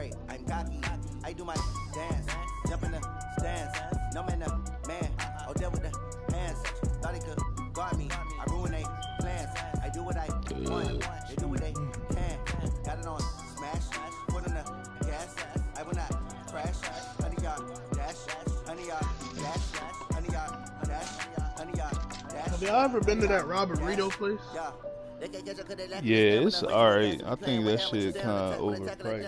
great, I'm cocky. I do my dance, jump in the stands. No man, man, oh, there with the hands. Thought he could guard me. I ruin they plans. I do what I want. They do what they can. Got it on smash. Put on the gas. I will not crash. Honey yard dash. Honey yard dash. Honey yard dash. Honey yard dash. Have y'all ever been to that Robert Rito place? Yeah, it's alright. I think that shit kind of overpriced.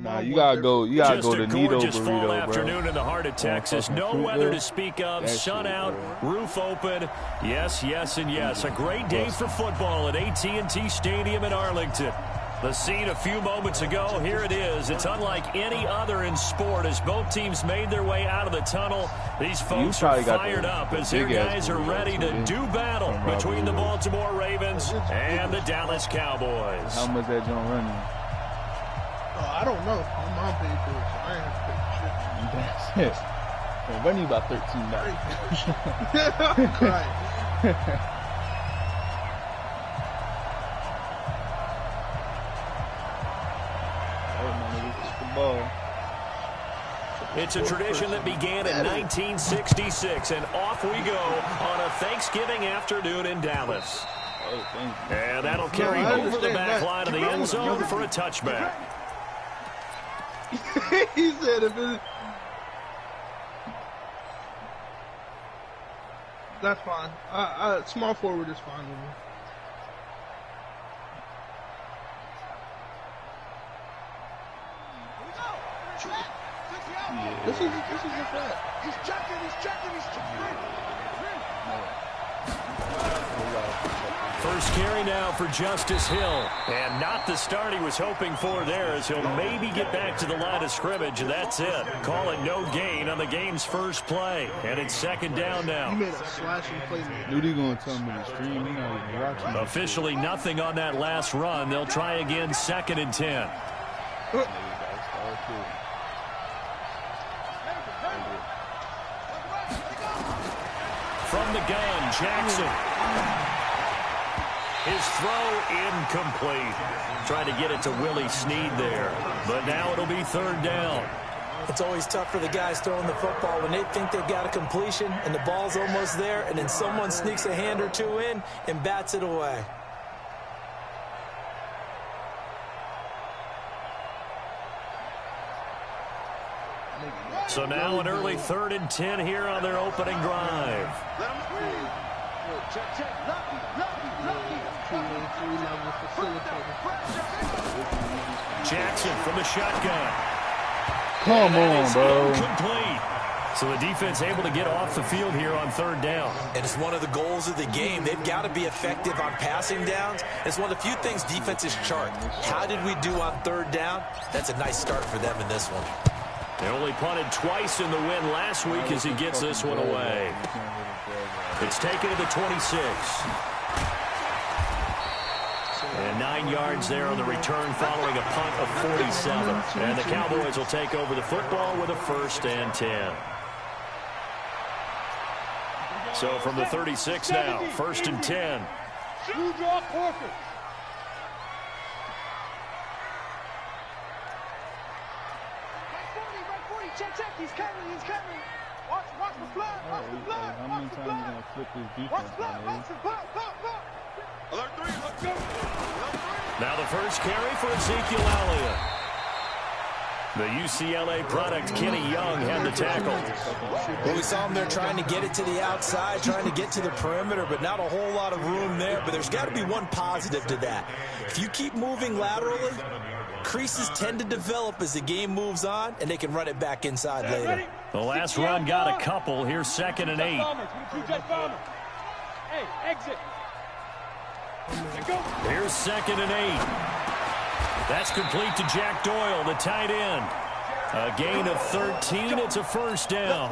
Nah, you gotta go to Nito Burrito, bro. Afternoon in the heart of Texas. No weather to speak of. Sun out, roof open. Yes, yes, and yes. A great day for football at AT&T Stadium in Arlington. The scene a few moments ago, here it is. It's unlike any other in sport as both teams made their way out of the tunnel. These folks are fired up as their guys are ready to do battle between the Baltimore Ravens and the Dallas Cowboys. How much that John running? I don't know. My mom paid for it, so I ain't have to pay shit. That's it. Well, running about $13. Right. It's a tradition that began in 1966, and off we go on a Thanksgiving afternoon in Dallas. And that'll carry over the back line of the end zone for a touchback. He said if it... That's fine. Small forward is fine with me. Yeah. This is a fact. He's checking. First carry now for Justice Hill. And not the start he was hoping for there, as he'll maybe get back to the line of scrimmage, and that's it. Call it no gain on the game's first play. And it's second down now. You made a slashing play. Dude, he gonna tell me to stream. He not even watching. Officially nothing on that last run. They'll try again, 2nd and 10. From the gun, Jackson. His throw incomplete. Trying to get it to Willie Snead there. But now it'll be 3rd down. It's always tough for the guys throwing the football when they think they've got a completion and the ball's almost there, and then someone sneaks a hand or two in and bats it away. So now an early 3rd and 10 here on their opening drive. Jackson from the shotgun. Come on, bro. Incomplete. So the defense able to get off the field here on 3rd down. And it's one of the goals of the game. They've got to be effective on passing downs. It's one of the few things defenses chart. How did we do on 3rd down? That's a nice start for them in this one. They only punted twice in the win last week as he gets this one away. It's taken to the 26. And 9 yards there on the return following a punt of 47. And the Cowboys will take over the football with a 1st and 10. So from the 36 now, 1st and 10. Check, he's coming. Watch the blood. How many times are you going to flip this defense, man? Alert 3, let's go. Now the first carry for Ezekiel Elliott. The UCLA product, Kenny Young, had the tackle. Well, we saw him there trying to get it to the outside, trying to get to the perimeter, but not a whole lot of room there. But there's got to be one positive to that. If you keep moving laterally, creases tend to develop as the game moves on, and they can run it back inside later. The last run got a couple. Here's 2nd and 8. Hey, exit. Here's 2nd and 8. That's complete to Jack Doyle, the tight end. A gain of 13. It's a 1st down.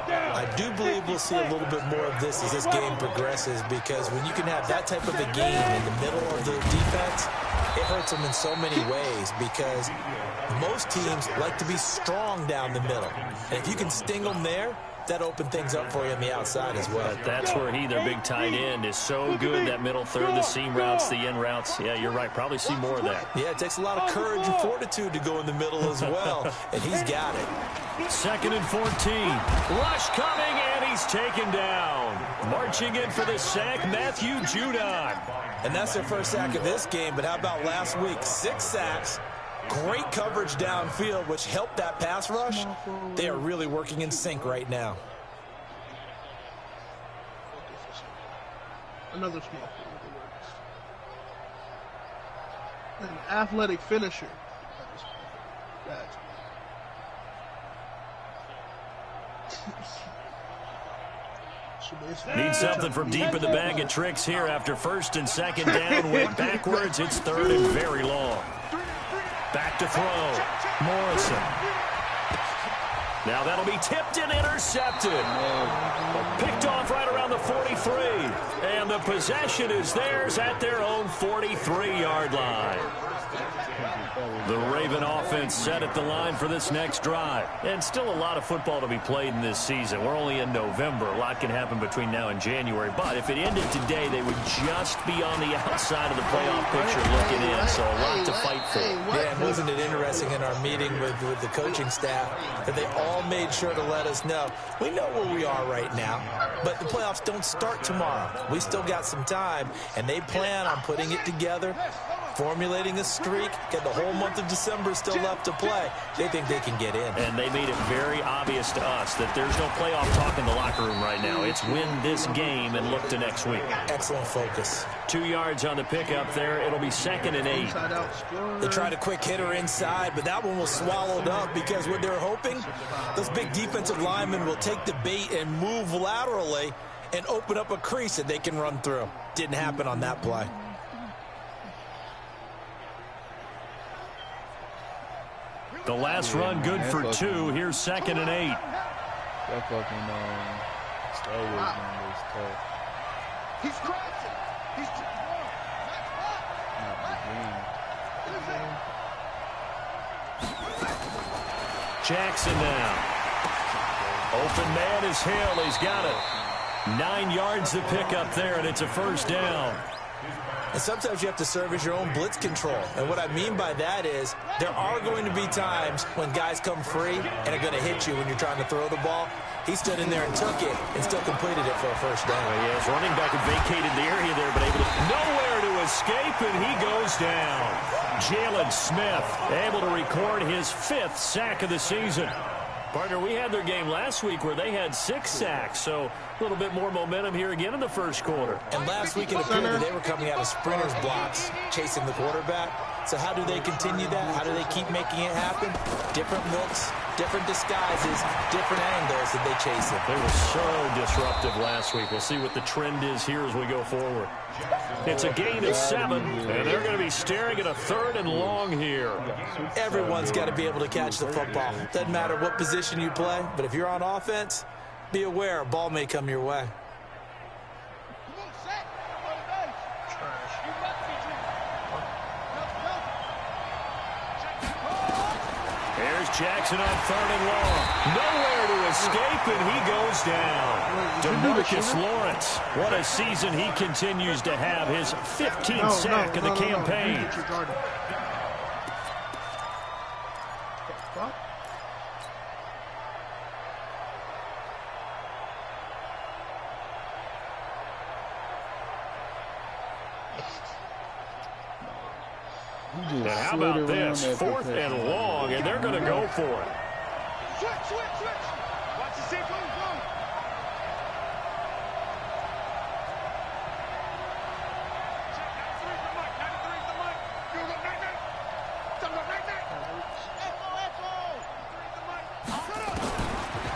I do believe we'll see a little bit more of this as this game progresses, because when you can have that type of a game in the middle of the defense, it hurts them in so many ways, because most teams like to be strong down the middle. And if you can sting them there, that opened things up for you on the outside as well. That's where their big tight end, is so good. That middle third, the seam routes, the in routes. Yeah, you're right. Probably see more of that. Yeah, it takes a lot of courage and fortitude to go in the middle as well, and he's got it. 2nd and 14. Lush coming, and he's taken down. Marching in for the sack, Matthew Judon. And that's their first sack of this game, but how about last week? 6 sacks. Great coverage downfield, which helped that pass rush. They are really working in sync right now. Another small forward. An athletic finisher. Need something from deep in the bag of tricks here after 1st and 2nd down. Went backwards. It's 3rd and very long. Back to throw. Morrison. Now that'll be tipped and intercepted. Picked off right around the 43. And the possession is theirs at their own 43-yard line. The Raven offense set at the line for this next drive. And still a lot of football to be played in this season. We're only in November. A lot can happen between now and January. But if it ended today, they would just be on the outside of the playoff picture looking in. So a lot to fight for. Yeah, and wasn't it interesting in our meeting with the coaching staff that they all made sure to let us know, we know where we are right now, but the playoffs don't start tomorrow. We still got some time, and they plan on putting it together, formulating a streak, get the whole month of December still left to play. They think they can get in. And they made it very obvious to us that there's no playoff talk in the locker room right now. It's win this game and look to next week. Excellent focus. 2 yards on the pickup there. It'll be 2nd and 8. They tried a quick hitter inside, but that one was swallowed up because what they're hoping, those big defensive linemen will take the bait and move laterally and open up a crease that they can run through. Didn't happen on that play. The last run good for 2. Here's 2nd and 8. That fucking Star Wars number is tough. He's crossing. He's Jackson now. Open man is Hill. He's got it. 9 yards to pick up there, and it's a 1st down. And sometimes you have to serve as your own blitz control. And what I mean by that is there are going to be times when guys come free and are going to hit you when you're trying to throw the ball. He stood in there and took it and still completed it for a 1st down. Well, yes, running back had vacated the area there, but able to nowhere to escape, and he goes down. Jalen Smith able to record his 5th sack of the season. Partner, we had their game last week where they had 6 sacks, so a little bit more momentum here again in the 1st quarter. And last week it appeared that they were coming out of sprinters blocks, chasing the quarterback. So how do they continue that? How do they keep making it happen? Different looks, different disguises, different angles that they chase it. They were so disruptive last week. We'll see what the trend is here as we go forward. It's a gain of 7, and they're going to be staring at a 3rd and long here. Everyone's got to be able to catch the football. Doesn't matter what position you play, but if you're on offense, be aware a ball may come your way. Jackson on 3rd and long. Nowhere to escape, and he goes down. DeMarcus Lawrence. What a season he continues to have. His 15th sack of the campaign. And how about this? 4th and long, and they're going to go for it. Switch. Watch the sequence.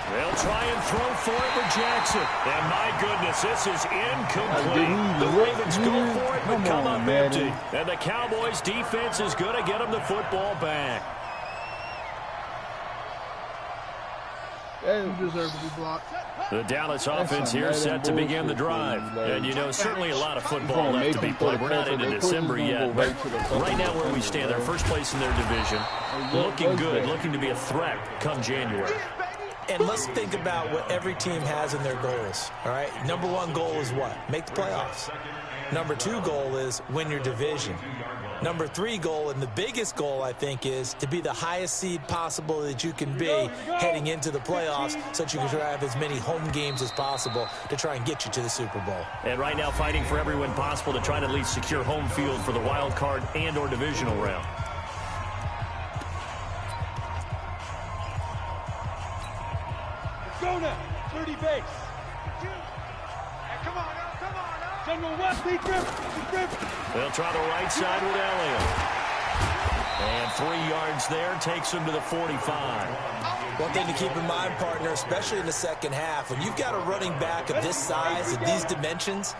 They'll try and throw for it with Jackson. And my goodness, this is incomplete. The Ravens go for it, but come up empty. And the Cowboys defense is going to get them the football back. You deserve to be blocked. The Dallas offense here set to begin the drive. And, you know, certainly a lot of football left to be played. We're not into December yet, but right now where we stand, they're first place in their division. Looking good, looking to be a threat come January. And let's think about what every team has in their goals, all right? Number one goal is what? Make the playoffs. Number two goal is win your division. Number three goal, and the biggest goal, I think, is to be the highest seed possible that you can be heading into the playoffs so that you can have as many home games as possible to try and get you to the Super Bowl. And right now fighting for every win possible to try to at least secure home field for the wild card and or divisional round. Go now, 30 base. Come on now, come on now. General West, lead grip. They'll try the right side with Elliott. And 3 yards there takes him to the 45. One thing to keep in mind, partner, especially in the second half, when you've got a running back of this size and these dimensions,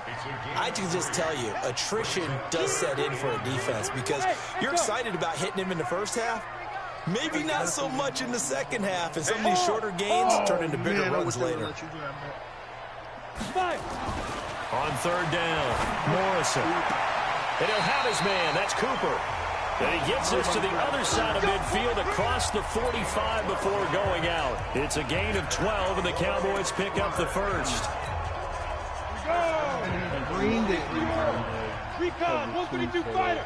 I can just tell you, attrition does set in for a defense because you're excited about hitting him in the first half. Maybe not so much in the second half, and some of these shorter gains turn into bigger runs later. On third down, Morrison. And he'll have his man. That's Cooper. And he gets us to the other side of midfield across the 45 before going out. It's a gain of 12, and the Cowboys pick up the first. Recon, 132 fighter.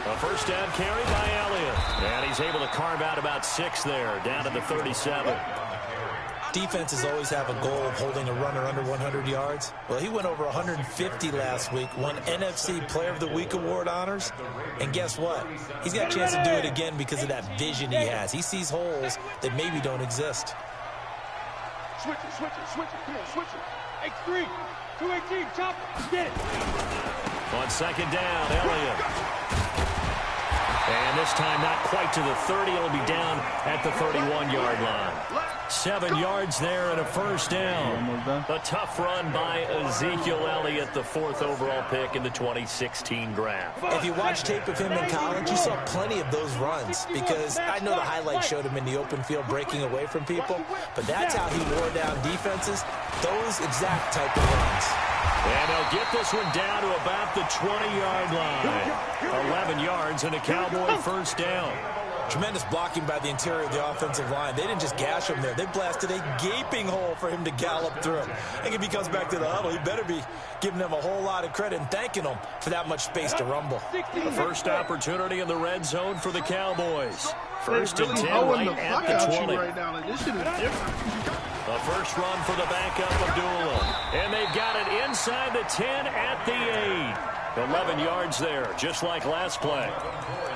A first down carry by Elliott. And he's able to carve out about 6 there, down to the 37. Defenses always have a goal of holding a runner under 100 yards. Well, he went over 150 last week, won NFC Player of the Week award honors. And guess what? He's got a chance to do it again because of that vision he has. He sees holes that maybe don't exist. Switch it. Come on, switch it. X3, 218, chop it. Get it. On second down, Elliott. And this time not quite to the 30. It'll be down at the 31-yard line. 7 yards there and a first down. A tough run by Ezekiel Elliott, the 4th overall pick in the 2016 draft. If you watch tape of him in college, you saw plenty of those runs because I know the highlights showed him in the open field breaking away from people, but that's how he wore down defenses, those exact type of runs. And they'll get this one down to about the 20-yard line. 11 yards and a Cowboy first down. Tremendous blocking by the interior of the offensive line. They didn't just gash him there. They blasted a gaping hole for him to gallop through. And if he comes back to the huddle, he better be giving them a whole lot of credit and thanking them for that much space to rumble. The first opportunity in the red zone for the Cowboys. First and 10 right at the 20. Right now. Like, this shit is different. The first run for the backup, Abdullah. And they've got it inside the 10 at the 8. 11 yards there, just like last play.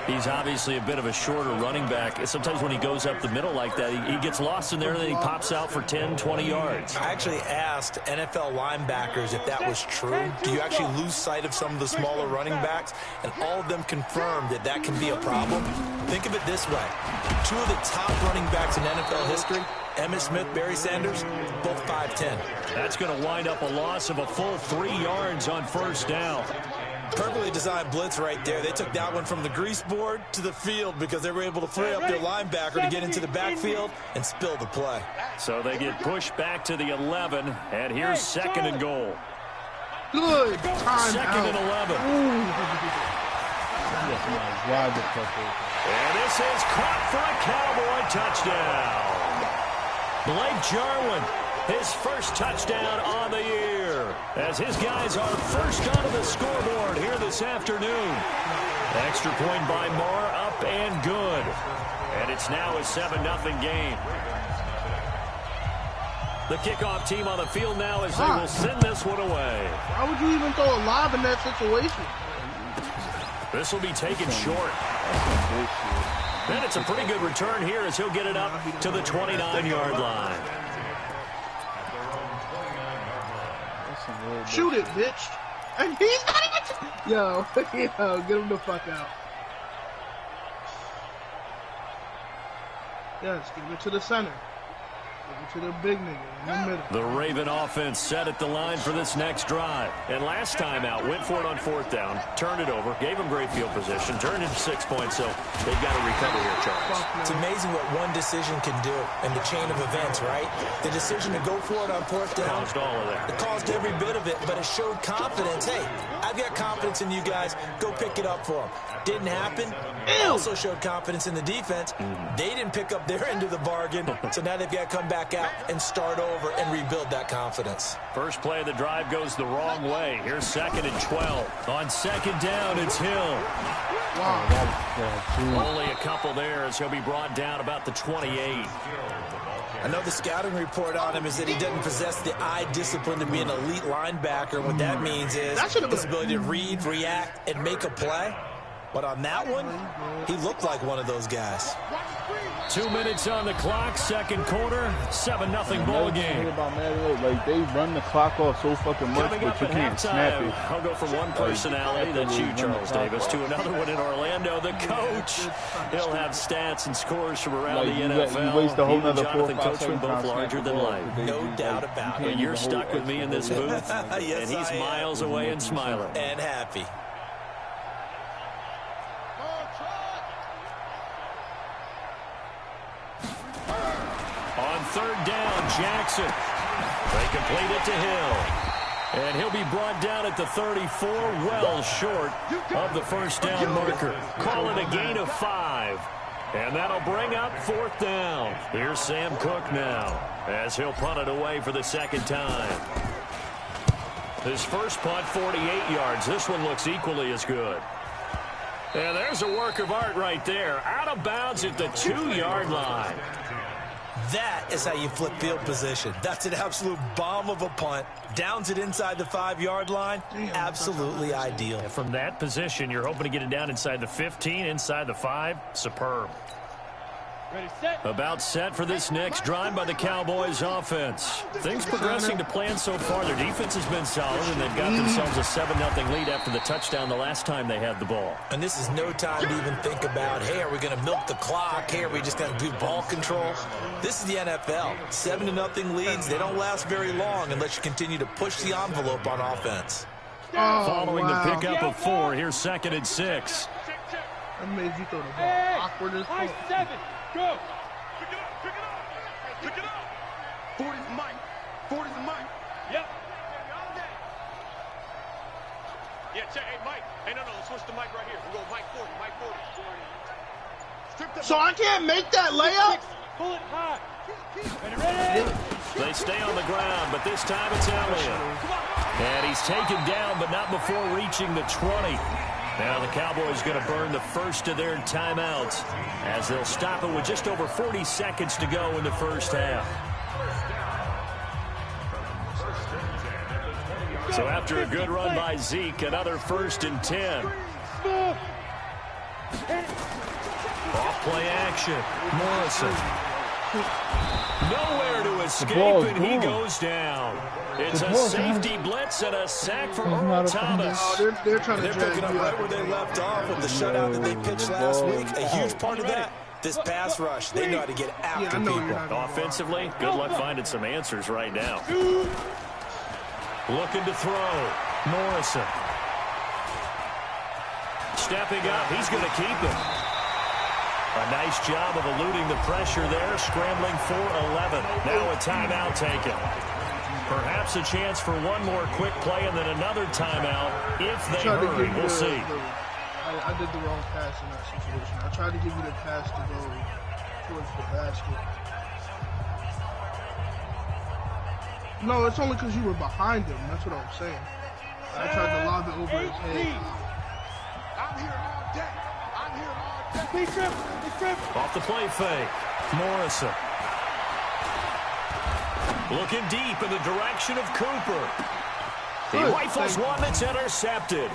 He's obviously a bit of a shorter running back. Sometimes when he goes up the middle like that, he gets lost in there, and then he pops out for 10, 20 yards. I actually asked NFL linebackers if that was true. Do you actually lose sight of some of the smaller running backs? And all of them confirmed that that can be a problem. Think of it this way. 2 of the top running backs in NFL history, Emmitt Smith, Barry Sanders, both 5'10". That's going to wind up a loss of a full 3 yards on first down. Perfectly designed blitz right there. They took that one from the grease board to the field because they were able to free up their linebacker to get into the backfield and spill the play. So they get pushed back to the 11, and here's second and goal. Good time. Second and 11. And this is caught for a Cowboy touchdown. Blake Jarwin, his first touchdown on the year, as his guys are first onto the scoreboard here this afternoon. Extra point by Moore, up and good. And it's now a 7-0 game. The kickoff team on the field now as they will send this one away. Why would you even throw a lob in that situation? This will be taken short. And it's a pretty good return here as he'll get it up to the 29-yard line. Shoot it, bitch. And he's not even... Yo, get him the fuck out. Yes, give it to the center. To the big nigga in the middle. The Raven offense set at the line for this next drive. And last time out, went for it on 4th down, turned it over, gave them great field position, turned into 6 points, so they've got to recover here, Charles. It's amazing what one decision can do in the chain of events, right? The decision to go for it on 4th down. Caused all of that. It caused every bit of it, but it showed confidence. Hey, I've got confidence in you guys. Go pick it up for them. Didn't happen. It also showed confidence in the defense. They didn't pick up their end of the bargain, so now they've got to come back out and start over and rebuild that confidence. First play of the drive goes the wrong way. Here's 2nd and 12. On 2nd down, it's Hill. Wow. Only a couple there as he'll be brought down about the 28. I know the scouting report on him is that he doesn't possess the eye discipline to be an elite linebacker. And what that means is his ability to read, react, and make a play. But on that one, he looked like one of those guys. 2 minutes on the clock, 2nd quarter, 7-0 ball game. About Madden, like they run the clock off so fucking much, Coming but up you at can't snap halftime, it. I'll go from one personality, that's you, Charles Davis, to another one in Orlando, the coach. He'll have stats and scores from around the NFL. You waste a whole nother Jonathan 4 or 5 Coachman, both larger than life. No doubt about it. And you're stuck with me in this booth, Yes, and he's I am. miles away and smiling. And happy. On 3rd down, Jackson. They complete it to Hill. And he'll be brought down at the 34, well short of the 1st down marker. Call it a gain of 5. And that'll bring up 4th down. Here's Sam Cook now, as he'll punt it away for the 2nd time. His first punt, 48 yards. This one looks equally as good. And there's a work of art right there. Out of bounds at the 2-yard line. That is how you flip field position. That's an absolute bomb of a punt. Downs it inside the 5-yard line. Absolutely ideal. From that position, you're hoping to get it down inside the 15, inside the 5. Superb. Ready, set. About set for this next drive by the Cowboys offense. Things progressing to plan so far. Their defense has been solid, and they've got themselves a 7-0 lead after the touchdown the last time they had the ball. And this is no time to even think about, hey, are we going to milk the clock? Hey, are we just going to do ball control? This is the NFL. 7-0 leads, they don't last very long unless you continue to push the envelope on offense. Following the pickup of 4, here's 2nd and 6. That made you throw the ball awkward as High fuck. 7. Go. Pick it up. Pick it up. Pick it up. 40's the mic. 40's the mic. Yep. Yeah, check. Hey, Mike. Hey, no. Let's switch the mic right here. We'll go Mike 40. Mike 40. So I can't make that layup? Pull it high. Ready? They stay on the ground, but this time it's Elliott. And he's taken down, but not before reaching the 20. Now the Cowboys going to burn the first of their timeouts as they'll stop it with just over 40 seconds to go in the first half. So after a good run by Zeke, another 1st and 10. Off play action. Morrison. Nowhere to escape, and he goes down. It's a safety blitz and a sack for Earl Thomas. No, they're trying to They're picking up right where they left off with the shutout that they pitched last week. A huge part of that, this pass rush. They know how to get after people. Offensively, good luck finding some answers right now. Looking to throw. Morrison. Stepping up, he's going to keep it. A nice job of eluding the pressure there, scrambling for 11. Now a timeout taken. Perhaps a chance for one more quick play and then another timeout if they hurry. We'll see. I did the wrong pass in that situation. I tried to give you the pass to go towards the basket. No, it's only because you were behind him. That's what I'm saying. I tried to lob it over his head. I'm here all day. I'm here all day. Big trip. Off the play fake. Morrison. Looking deep in the direction of Cooper. He rifles one that's intercepted.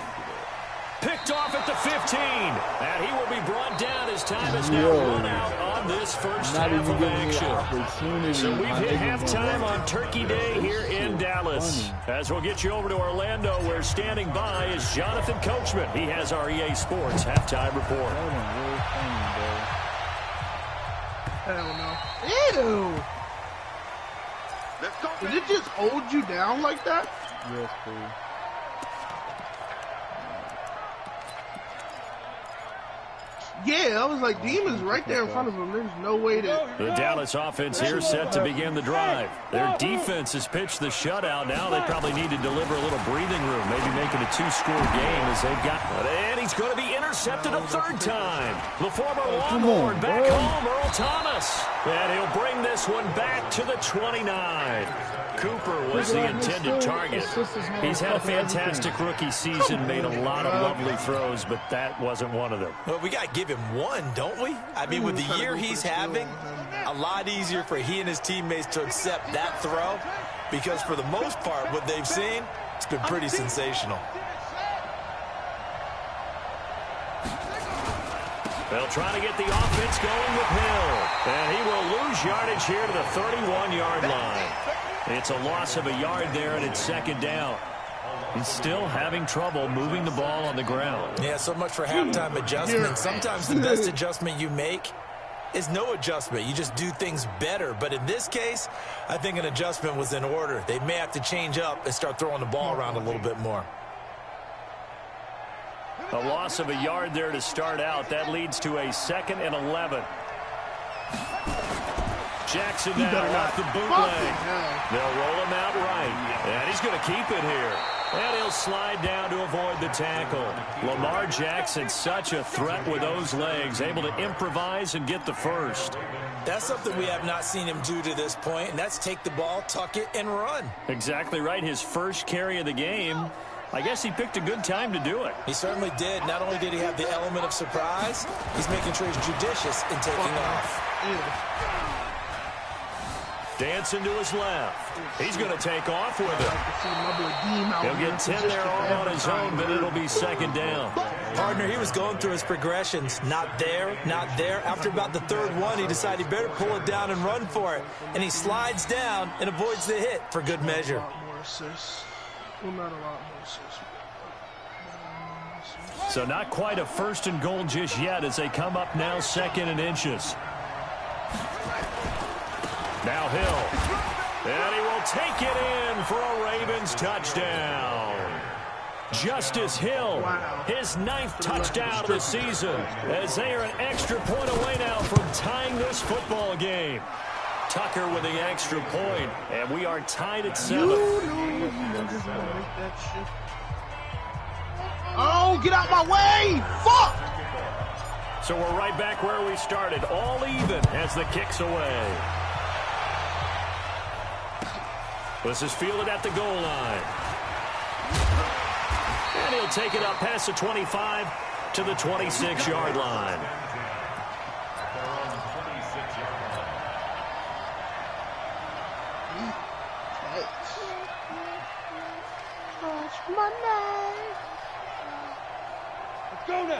Picked off at the 15. And he will be brought down as time is now run out on this first half of action. So we've hit halftime on Turkey Day here in Dallas. As we'll get you over to Orlando, where standing by is Jonathan Coachman. He has our EA Sports halftime report. Hell no. Ew. Did it just hold you down like that? Yes, please. Yeah, I was like, Demon's right there in front of him. There's no way to... The Dallas offense here set to begin the drive. Their defense has pitched the shutout. Now they probably need to deliver a little breathing room, maybe make it a 2-score game as they've got... And he's going to be intercepted a third time. The former Longhorn back home, Earl Thomas. And he'll bring this one back to the 29. Cooper was the intended target. He's had a fantastic rookie season, made a lot of lovely throws, but that wasn't one of them. Well, we got to give him one, don't we? I mean, with the year he's having, a lot easier for he and his teammates to accept that throw because for the most part, what they've seen, it's been pretty sensational. They'll try to get the offense going with Hill. And he will lose yardage here to the 31-yard line. It's a loss of a yard there, and it's second down. He's still having trouble moving the ball on the ground. Yeah, so much for halftime adjustment. Sometimes the best adjustment you make is no adjustment. You just do things better. But in this case, I think an adjustment was in order. They may have to change up and start throwing the ball around a little bit more. A loss of a yard there to start out. That leads to a 2nd and 11. Jackson now off the bootleg. They'll roll him out right. And he's going to keep it here. And he'll slide down to avoid the tackle. Lamar Jackson, such a threat with those legs, able to improvise and get the first. That's something we have not seen him do to this point, and that's take the ball, tuck it, and run. Exactly right. His first carry of the game. I guess he picked a good time to do it. He certainly did. Not only did he have the element of surprise, he's making sure he's judicious in taking off. Dancing to his left. He's going to take off with it. He'll get 10 there all on his own, but it'll be second down. Partner, he was going through his progressions. Not there, not there. After about the third one, he decided he better pull it down and run for it. And he slides down and avoids the hit for good measure. So not quite a 1st and goal just yet as they come up now 2nd and inches. Now Hill. And he will take it in for a Ravens touchdown. Justice Hill, his 9th touchdown of the season, as they are an extra point away now from tying this football game. Tucker with the extra point, and we are tied at 7. Oh, get out my way! Fuck! So we're right back where we started, all even as the kick's away. This is fielded at the goal line. And he'll take it up past the 25 to the 26-yard line.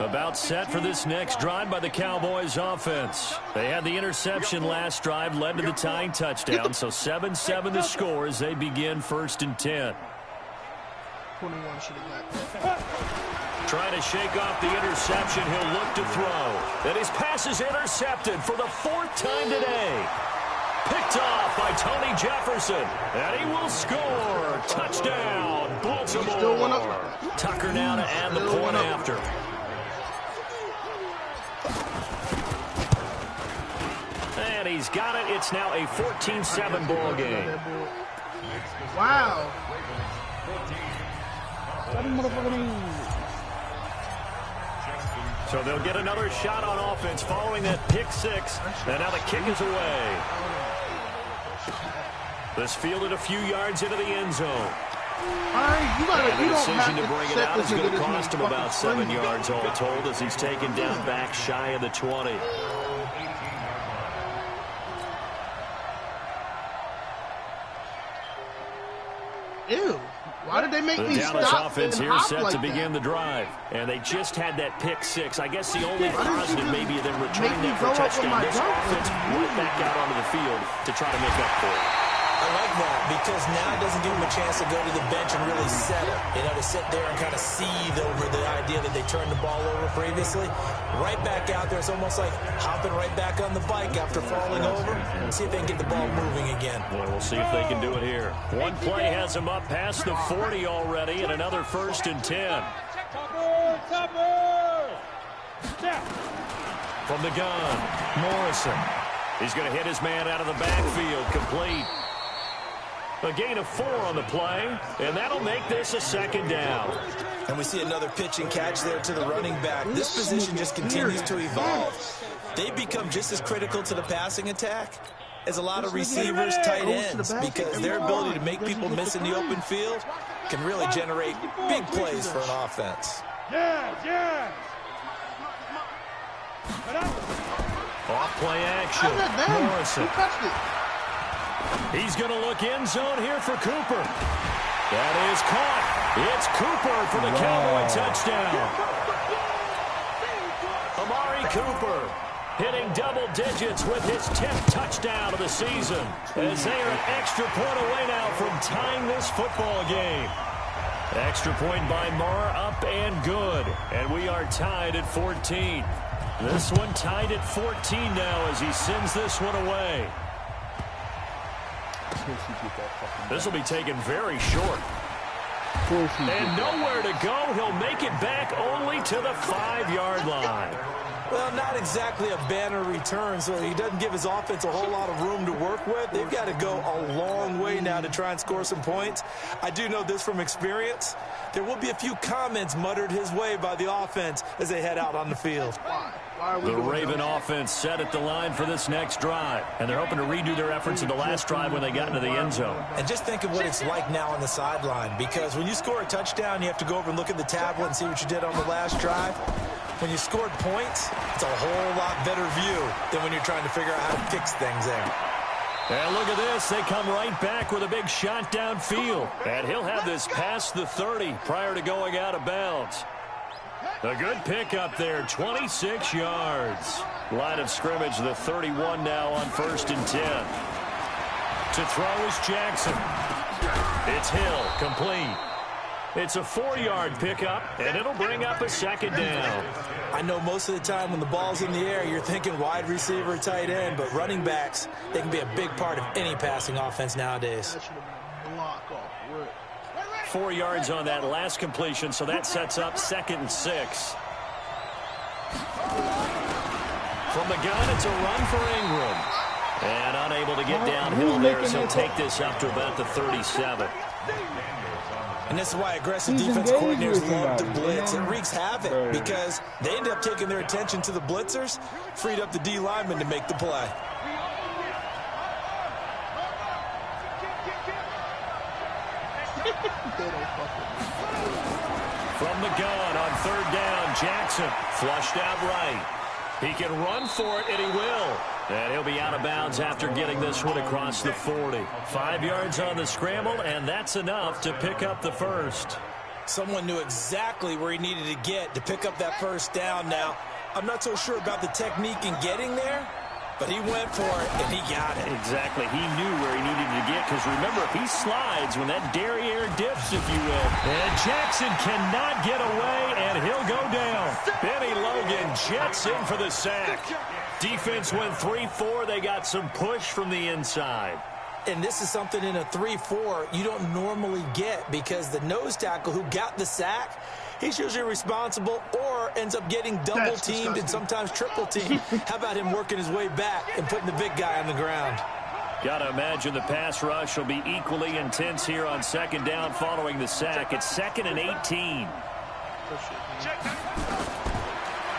About set for this next drive by the Cowboys offense. They had the interception last drive, led to the tying touchdown. So 7-7 the score as they begin 1st and 10. 21 should have got. Trying to shake off the interception. He'll look to throw. And his pass is intercepted for the 4th time today. Picked off by Tony Jefferson. And he will score. Touchdown, Baltimore. Tucker now to add the point after. And he's got it. It's now a 14-7 ball game. Wow. So they'll get another shot on offense following that pick 6. And now the kick is away. This fielded a few yards into the end zone. And the decision to bring it out is going to cost him about 7 yards all told as he's taken down back shy of the 20. Ew. Why did they make me stop? The Dallas offense here set like to begin the drive. And they just had that pick 6. I guess the only positive maybe of them returning that for a touchdown. This offense went back out onto the field to try to make up for it. I like that because now it doesn't give him a chance to go to the bench and really settle. You know, to sit there and kind of seethe over the idea that they turned the ball over previously. Right back out there. It's almost like hopping right back on the bike after falling over. And see if they can get the ball moving again. Well, we'll see if they can do it here. One play has them up past the 40 already, and another 1st and 10. From the gun, Morrison. He's going to hit his man out of the backfield, complete. A gain of 4 on the play, and that'll make this a 2nd down. And we see another pitch and catch there to the running back. This position just continues to evolve. They become just as critical to the passing attack as a lot of receivers, tight ends, because their ability to make people miss in the open field can really generate big plays for an offense. Off play action. Morrison. He's going to look end zone here for Cooper. That is caught. It's Cooper for the Cowboy touchdown. Amari Cooper hitting double digits with his 10th touchdown of the season, as they are an extra point away now from tying this football game. Extra point by Marr, up and good. And we are tied at 14. This one tied at 14 now as he sends this one away. This will be taken very short. And nowhere to go. He'll make it back only to the 5-yard line. Well, not exactly a banner return, so he doesn't give his offense a whole lot of room to work with. They've got to go a long way now to try and score some points. I do know this from experience. There will be a few comments muttered his way by the offense as they head out on the field. The Raven offense set at the line for this next drive, and they're hoping to redo their efforts in the last drive when they got into the end zone. And just think of what it's like now on the sideline, because when you score a touchdown, you have to go over and look at the tablet and see what you did on the last drive. When you scored points, it's a whole lot better view than when you're trying to figure out how to fix things there. And look at this. They come right back with a big shot downfield. And he'll have this past the 30 prior to going out of bounds. A good pickup there, 26 yards. Line of scrimmage, the 31 now on 1st and 10. To throw is Jackson. It's Hill, complete. It's a 4-yard pickup, and it'll bring up a 2nd down. I know most of the time when the ball's in the air, you're thinking wide receiver, tight end, but running backs, they can be a big part of any passing offense nowadays. 4 yards on that last completion, so that sets up 2nd and 6. From the gun, it's a run for Ingram. And unable to get downhill there, so he'll take this up to about the 37. And this is why aggressive defense coordinators love to blitz. It wreaks havoc because they end up taking their attention to the blitzers, freed up the D lineman to make the play. From the gun on 3rd down, Jackson flushed out right. He can run for it, and he will. And he'll be out of bounds after getting this one across the 40. 5 yards on the scramble, and that's enough to pick up the first. Someone knew exactly where he needed to get to pick up that 1st down. Now, I'm not so sure about the technique in getting there, but he went for it, and he got it. Exactly. He knew where he needed to get, because remember, if he slides when that derriere dips, if you will, and Jackson cannot get away, and he'll go down. Benny Logan jets in for the sack. Defense went 3-4. They got some push from the inside. And this is something in a 3-4 you don't normally get, because the nose tackle who got the sack, he's usually responsible or ends up getting double-teamed and sometimes triple-teamed. How about him working his way back and putting the big guy on the ground? Got to imagine the pass rush will be equally intense here on 2nd down following the sack. It's 2nd and 18.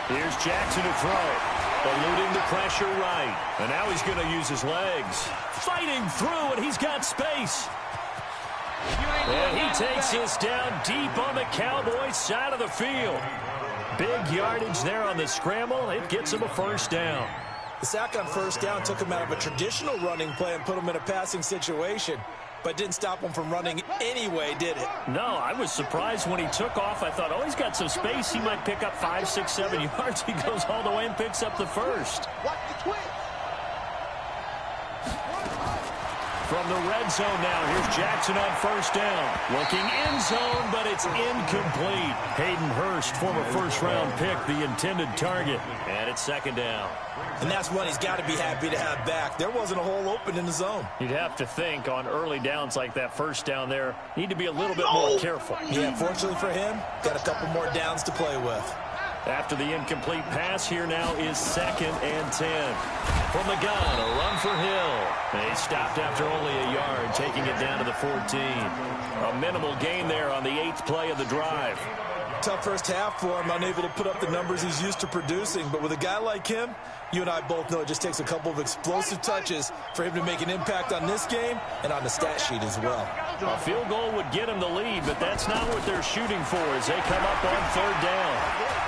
Here's Jackson to throw. Eluding the pressure right. And now he's going to use his legs. Fighting through, and he's got space. And he takes this down deep on the Cowboys side of the field. Big yardage there on the scramble. It gets him a 1st down. The sack on 1st down took him out of a traditional running play and put him in a passing situation, but didn't stop him from running anyway, did it? No, I was surprised when he took off. I thought, oh, he's got some space. He might pick up 5, 6, 7 yards. He goes all the way and picks up the 1st. From the red zone now, here's Jackson on first down. Looking end zone, but it's incomplete. Hayden Hurst, former first-round pick, the intended target. And it's second down. And that's one he's got to be happy to have back. There wasn't a hole open in the zone. You'd have to think on early downs like that first down there, need to be a little bit more careful. Yeah, fortunately for him, got a couple more downs to play with. After the incomplete pass, here now is 2nd and 10. From the gun, a run for Hill. He stopped after only a yard, taking it down to the 14. A minimal gain there on the 8th play of the drive. Tough first half for him, unable to put up the numbers he's used to producing. But with a guy like him, you and I both know it just takes a couple of explosive touches for him to make an impact on this game and on the stat sheet as well. A field goal would get him the lead, but that's not what they're shooting for as they come up on 3rd down.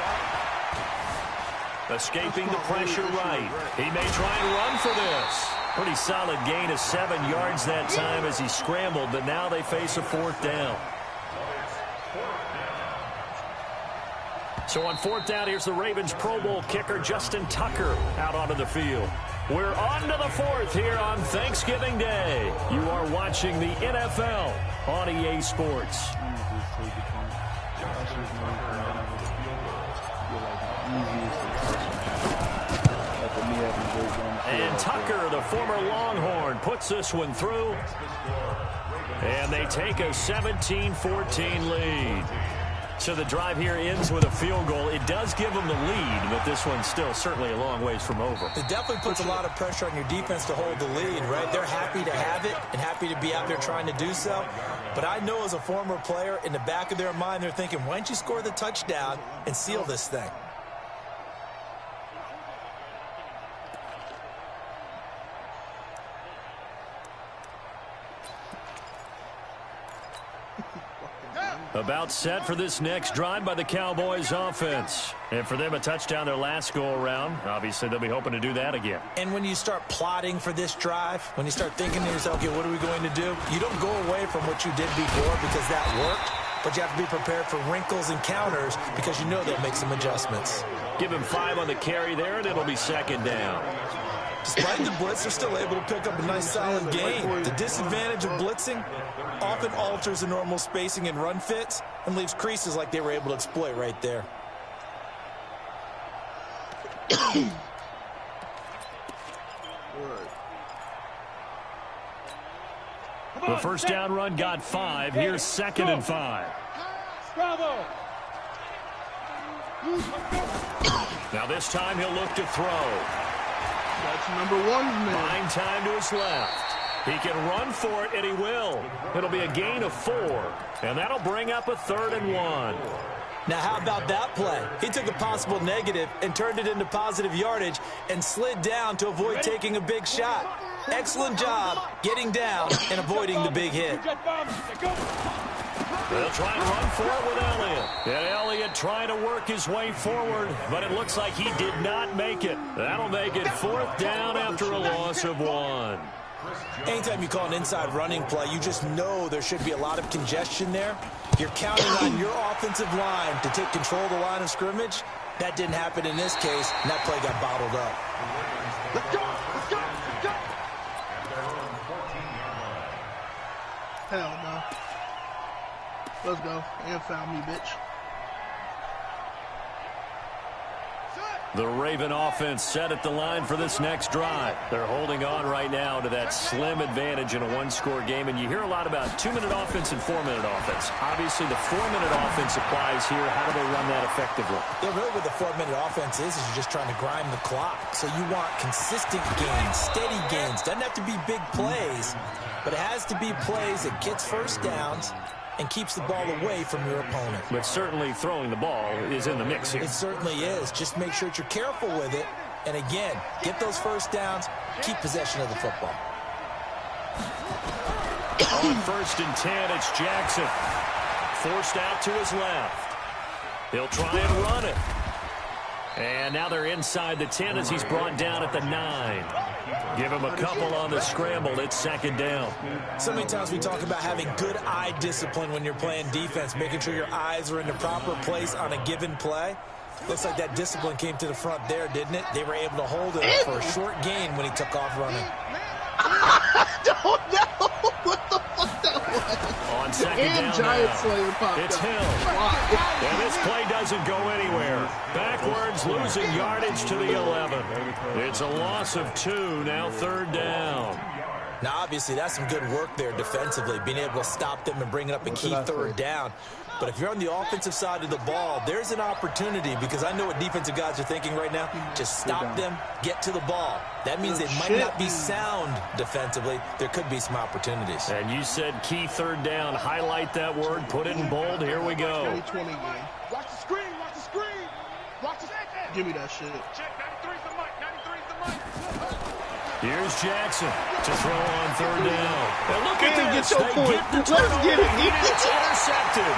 Escaping the pressure right. He may try and run for this. Pretty solid gain of 7 yards that time as he scrambled, but now they face a 4th down. So on 4th down, here's the Ravens Pro Bowl kicker Justin Tucker out onto the field. We're on to the 4th here on Thanksgiving Day. You are watching the NFL on EA Sports. And Tucker, the former Longhorn, puts this one through. And they take a 17-14 lead. So the drive here ends with a field goal. It does give them the lead, but this one's still certainly a long ways from over. It definitely puts a lot of pressure on your defense to hold the lead, right? They're happy to have it and happy to be out there trying to do so. But I know as a former player, in the back of their mind, they're thinking, why don't you score the touchdown and seal this thing? About set for this next drive by the Cowboys offense. And for them, a touchdown their last go-around. Obviously, they'll be hoping to do that again. And when you start plotting for this drive, when you start thinking to yourself, okay, what are we going to do? You don't go away from what you did before because that worked, but you have to be prepared for wrinkles and counters because you know they'll make some adjustments. Give him 5 on the carry there, and it'll be 2nd down. Despite the blitz, they're still able to pick up a nice solid gain. The disadvantage of blitzing often alters the normal spacing and run fits and leaves creases like they were able to exploit right there. The first down run got 5. Here's 2nd and 5. Bravo. Now this time he'll look to throw. That's number 1, man. Fine time to his left. He can run for it, and he will. It'll be a gain of 4, and that'll bring up a 3rd and 1. Now, how about that play? He took a possible negative and turned it into positive yardage and slid down to avoid taking a big shot. Excellent job getting down and avoiding the big hit. They'll try and run for it with Elliott. And Elliott trying to work his way forward, but it looks like he did not make it. That'll make it 4th down after a loss of 1. Anytime you call an inside running play, you just know there should be a lot of congestion there. You're counting on your offensive line to take control of the line of scrimmage. That didn't happen in this case, and that play got bottled up. Let's go. Let's go. Let's go. Hell no. Let's go. And foul me, bitch. The Raven offense set at the line for this next drive. They're holding on right now to that slim advantage in a 1-score game, and you hear a lot about 2-minute offense and 4-minute offense. Obviously, the 4-minute offense applies here. How do they run that effectively? Yeah, really what the 4-minute offense is you're just trying to grind the clock. So you want consistent gains, steady gains. Doesn't have to be big plays, but it has to be plays that gets first downs and keeps the ball away from your opponent. But certainly throwing the ball is in the mix here. It certainly is. Just make sure that you're careful with it. And again, get those first downs, keep possession of the football. On 1st and 10, it's Jackson. Forced out to his left. He'll try and run it. And now they're inside the 10 as he's brought down at the 9. Give him a couple on the scramble. It's 2nd down. So many times we talk about having good eye discipline when you're playing defense, making sure your eyes are in the proper place on a given play. Looks like that discipline came to the front there, didn't it? They were able to hold it for a short gain when he took off running. I don't know. On second And down Giant now, Slayer popped it's up. Hill. Wow. And this play doesn't go anywhere. Backwards, losing yardage to the 11. It's a loss of 2, now third down. Now, obviously, that's some good work there defensively, being able to stop them and bring up a key third down. But if you're on the offensive side of the ball, there's an opportunity, because I know what defensive guys are thinking right now. Just stop them, get to the ball. That means they might not be sound defensively. There could be some opportunities. And you said key third down. Highlight that word. Put it in bold. Here we go. 2020 game. Watch the screen. Watch the screen. Watch the screen. Give me that shit. Check 93's the mic. 93's the mic. Here's Jackson to throw on third down. And look at Man, this. get your They point. get the Let's turnover, get it. and it's intercepted.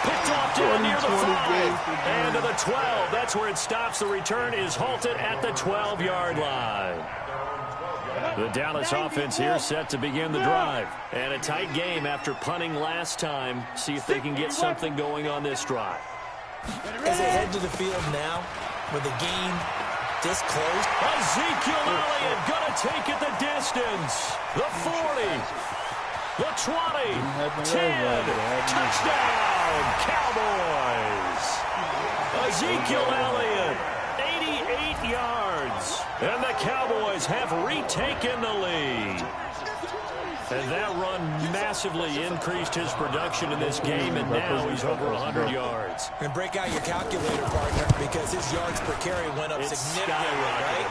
Picked off down near the 5 and to the 12. That's where it stops. The return is halted at the 12-yard line. The Dallas offense here set to begin the drive. And a tight game after punting last time. See if they can get something going on this drive. As they head to the field now, with the game this close. Ezekiel Elliott going to take it the distance. The 40. The 20. 10. Touchdown, Cowboys. Ezekiel Elliott, 88 yards. And the Cowboys have retaken the lead. And that run massively increased his production in this game, and now he's over 100 yards. And break out your calculator, partner, because his yards per carry went up significantly, right?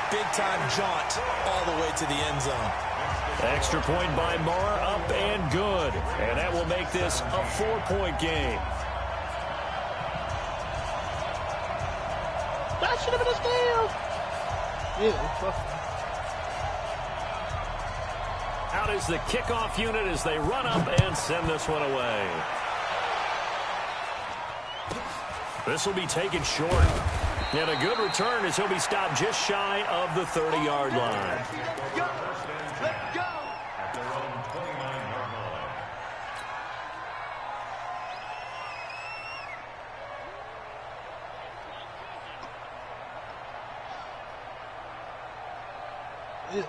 Big-time jaunt all the way to the end zone. Extra point by Moore, up and good. And that will make this a 4-point game. That should have been a steal. Yeah. Out is the kickoff unit as they run up and send this one away. This will be taken short. And a good return as he'll be stopped just shy of the 30-yard line. Let's go. Yeah.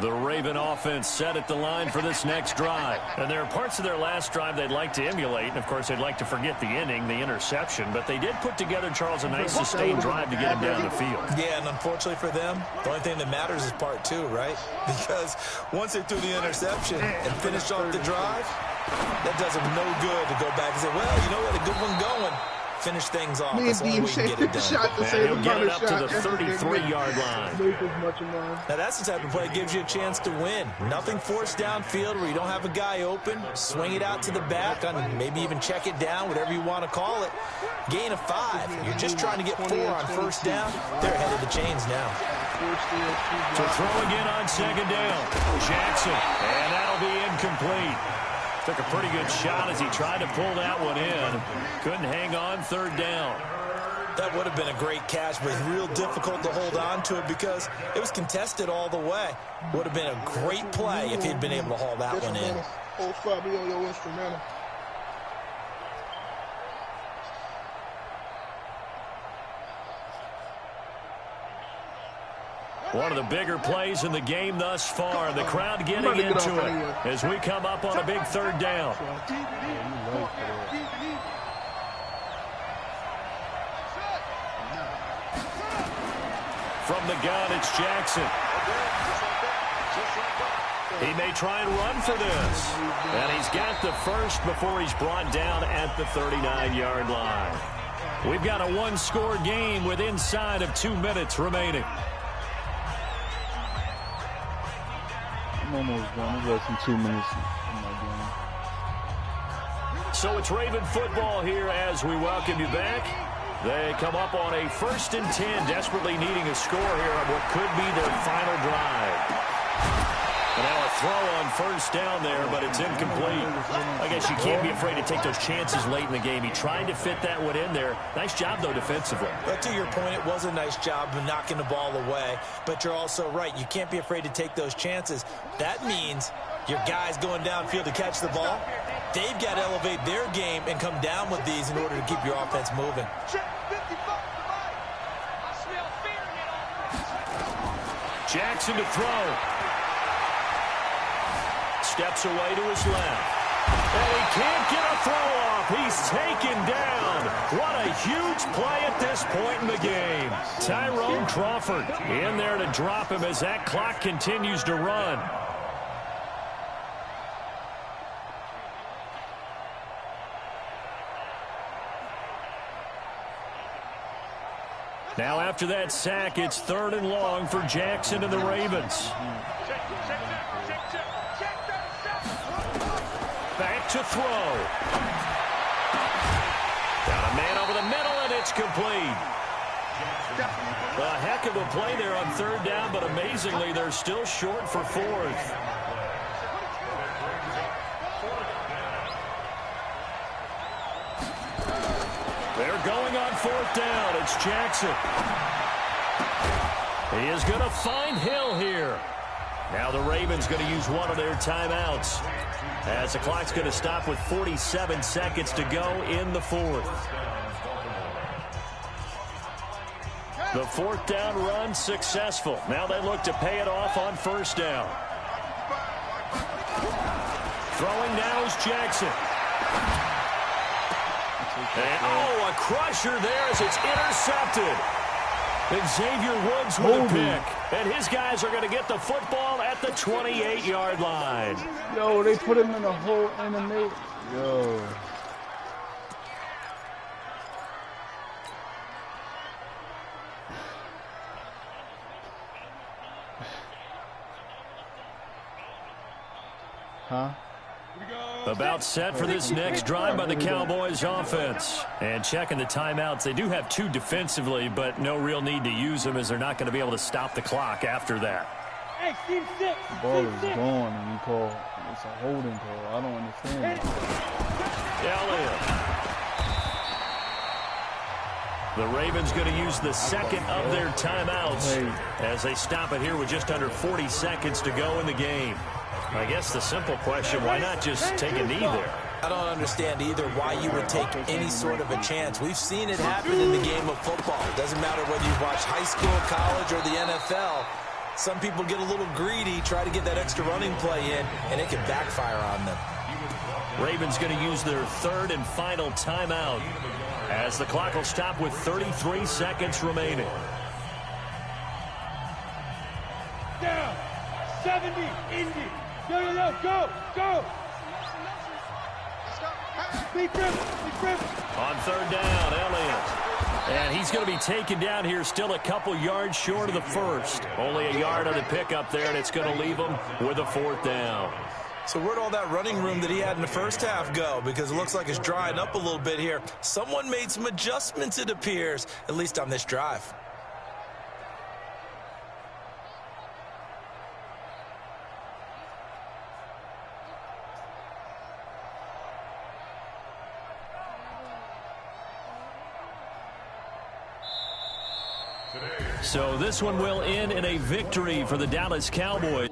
The Raven offense set at the line for this next drive. And there are parts of their last drive they'd like to emulate. And, of course, they'd like to forget the inning, the interception. But they did put together, Charles, a nice sustained drive to get him down the field. Yeah, and unfortunately for them, the only thing that matters is part 2, right? Because once they threw the interception and finished off the drive, that does them no good to go back and say, well, you know, we had a good one going. Finish things off. That's the only way you can get it done. And he'll get it up to the 33-yard line. Now, that's the type of play that gives you a chance to win. Nothing forced downfield where you don't have a guy open. Swing it out to the back, and maybe even check it down, whatever you want to call it. Gain of 5. You're just trying to get 4 on first down. They're ahead of the chains now. To throw again on second down. Jackson, and that'll be incomplete. Took a pretty good shot as he tried to pull that one in. Couldn't hang on third down. That would have been a great catch, but real difficult to hold on to it because it was contested all the way. Would have been a great play if he'd been able to haul that one in. Whole spot be on your instrumental. One of the bigger plays in the game thus far. The crowd getting into it as we come up on a big third down. From the gun, it's Jackson. He may try and run for this. And he's got the first before he's brought down at the 39-yard line. We've got a one-score game with inside of 2 minutes remaining. I'm almost done. It's less than 2 minutes in my game. So it's Raven football here as we welcome you back. They come up on a 1st and 10, desperately needing a score here on what could be their final drive. And now a throw on first down there, but it's incomplete. I guess you can't be afraid to take those chances late in the game. He tried to fit that one in there. Nice job, though, defensively. But to your point, it was a nice job of knocking the ball away. But you're also right. You can't be afraid to take those chances. That means your guys going downfield to catch the ball, they've got to elevate their game and come down with these in order to keep your offense moving. Jackson to throw. Steps away to his left. And he can't get a throw off. He's taken down. What a huge play at this point in the game. Tyrone Crawford in there to drop him as that clock continues to run. Now after that sack, it's 3rd and long for Jackson and the Ravens. Back to throw. Got a man over the middle, and it's complete. A heck of a play there on 3rd down, but amazingly, they're still short for 4th. They're going on 4th down. It's Jackson. He is going to find Hill here. Now the Ravens going to use one of their timeouts, as the clock's going to stop with 47 seconds to go in the 4th. The 4th down run successful. Now they look to pay it off on 1st down. Throwing now is Jackson. And, a crusher there as it's intercepted. Xavier Woods with a pick. And his guys are going to get the football at the 28-yard line. Yo, they put him in a hole in the middle. Yo. Huh? About set for this next drive by the Cowboys offense. And checking the timeouts, they do have 2 defensively, but no real need to use them as they're not going to be able to stop the clock after that. Hey, team 6. The ball is gone and you call it's a holding call. I don't understand. The Ravens going to use the 2nd of their timeouts as they stop it here with just under 40 seconds to go in the game. I guess the simple question, why not just take a knee there? I don't understand either why you would take any sort of a chance. We've seen it happen in the game of football. It doesn't matter whether you watch high school, college, or the NFL. Some people get a little greedy, try to get that extra running play in, and it can backfire on them. Ravens going to use their 3rd and final timeout as the clock will stop with 33 seconds remaining. Down. 70. Indy. Yo, go, go. On 3rd down, Elliott. And he's going to be taken down here, still a couple yards short of the 1st. Only a yard on the pickup there, and it's going to leave him with a 4th down. So where'd all that running room that he had in the first half go? Because it looks like it's drying up a little bit here. Someone made some adjustments, it appears, at least on this drive. So this one will end in a victory for the Dallas Cowboys.